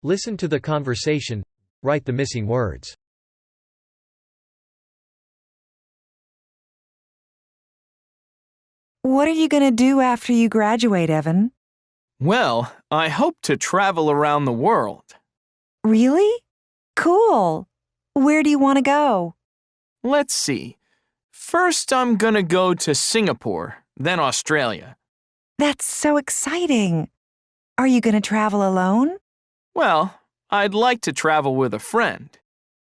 Listen to the conversation. Write the missing words. What are you going to do after you graduate, Evan? Well, I hope to travel around the world. Really? Cool. Where do you want to go? Let's see. First, I'm gonna go to Singapore, then Australia. That's so exciting. Are you going to travel alone? Well, I'd like to travel with a friend.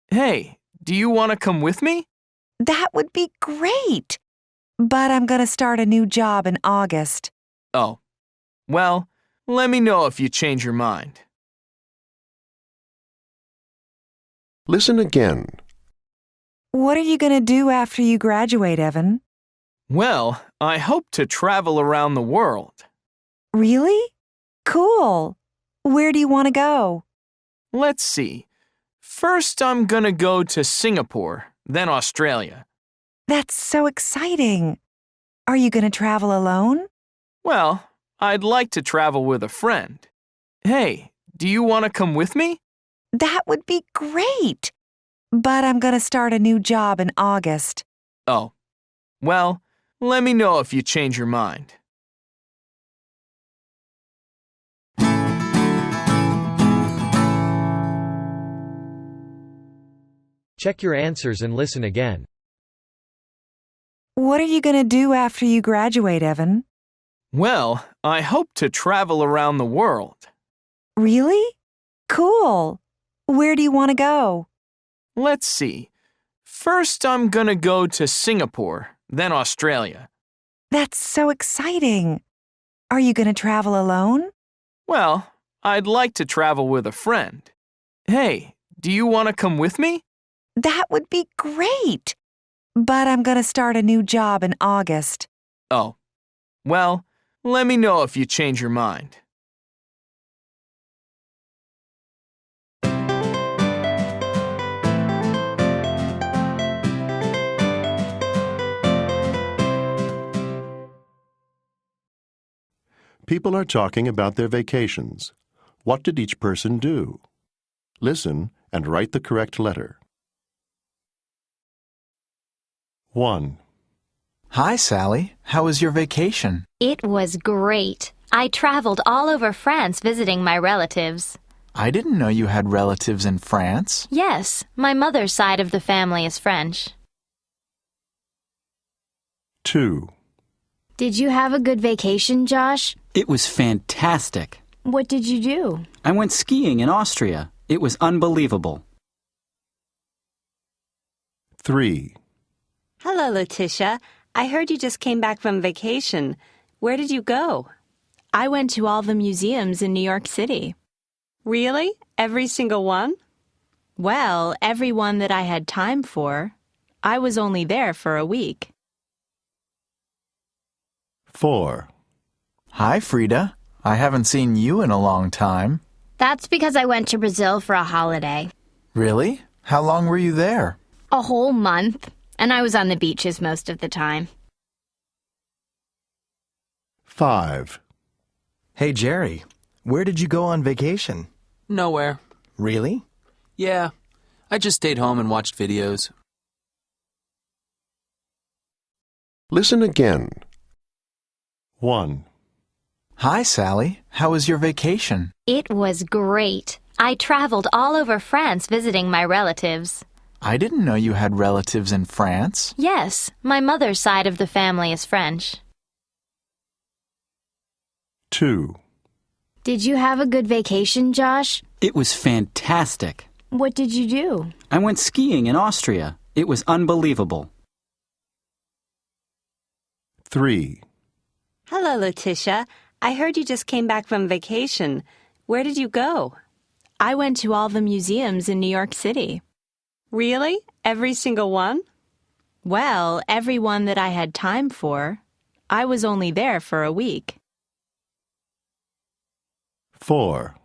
Hey, do you want to come with me? That would be great. But I'm going to start a new job in August. Oh, well, let me know if you change your mind. Listen again. What are you going to do after you graduate, Evan? Well, I hope to travel around the world. Really? Cool. Where do you want to go? Let's see. First, I'm gonna go to Singapore, then Australia. That's so exciting. Are you going to travel alone? Well, I'd like to travel with a friend. Hey, do you want to come with me? That would be great. But I'm going to start a new job in August. Oh, well, let me know if you change your mind. Check your answers and listen again. What are you going to do after you graduate, Evan? Well, I hope to travel around the world. Really? Cool. Where do you want to go? Let's see. First, I'm gonna go to Singapore, then Australia. That's so exciting. Are you going to travel alone? Well, I'd like to travel with a friend. Hey, do you want to come with me? That would be great. But I'm going to start a new job in August. Oh, well, let me know if you change your mind. People are talking about their vacations. What did each person do? Listen and write the correct letter. 1, Hi, Sally. How was your vacation? It was great. I traveled all over France visiting my relatives. I didn't know you had relatives in France. Yes, my mother's side of the family is French. 2, Did you have a good vacation, Josh? It was fantastic. What did you do? I went skiing in Austria. It was unbelievable. 3, Hello, Letitia. I heard you just came back from vacation. Where did you go? I went to all the museums in New York City. Really? Every single one? Well, every one that I had time for. I was only there for a week. 4, Hi, Frida. I haven't seen you in a long time. That's because I went to Brazil for a holiday. Really? How long were you there? A whole month, and I was on the beaches most of the time. 5, Hey, Jerry, where did you go on vacation? Nowhere. Really? Yeah, I just stayed home and watched videos. Listen again. 1, Hi, Sally. How was your vacation? It was great. I traveled all over France visiting my relatives. I didn't know you had relatives in France. Yes, my mother's side of the family is French. 2, Did you have a good vacation, Josh? It was fantastic. What did you do? I went skiing in Austria. It was unbelievable. 3, Hello, Letitia. I heard you just came back from vacation. Where did you go? I went to all the museums in New York City. Really? Every single one? Well, every one that I had time for. I was only there for a week. 4,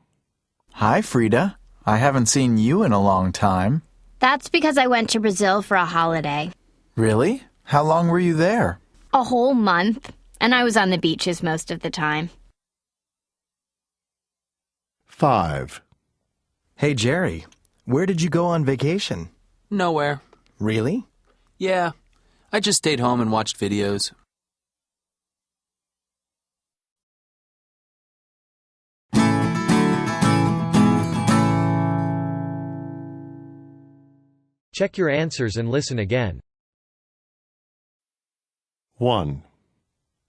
Hi, Frida. I haven't seen you in a long time. That's because I went to Brazil for a holiday. Really? How long were you there? A whole month, and I was on the beaches most of the time. 5, Hey, Jerry, where did you go on vacation? Nowhere. Really? Yeah, I just stayed home and watched videos. Check your answers and listen again. 1,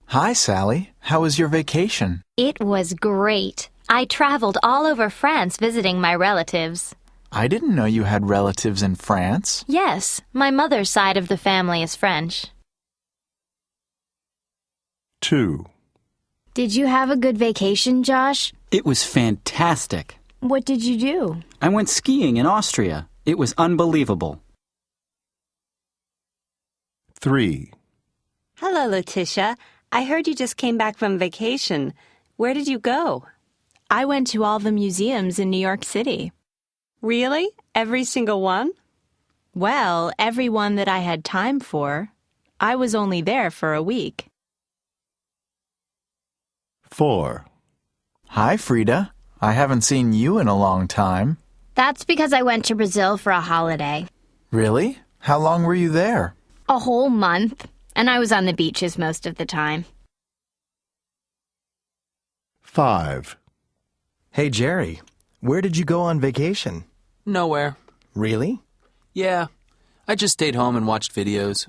Hi, Sally. How was your vacation? It was great. I traveled all over France visiting my relatives. I didn't know you had relatives in France. Yes, my mother's side of the family is French. 2, Did you have a good vacation, Josh? It was fantastic. What did you do? I went skiing in Austria. It was unbelievable. 3, Hello, Letitia. I heard you just came back from vacation. Where did you go? I went to all the museums in New York City. Really? Every single one? Well, every one that I had time for. I was only there for a week. 4, Hi, Frida. I haven't seen you in a long time. That's because I went to Brazil for a holiday. Really? How long were you there? A whole month. And I was on the beaches most of the time. 5, Hey, Jerry, where did you go on vacation? Nowhere. Really? Yeah, I just stayed home and watched videos.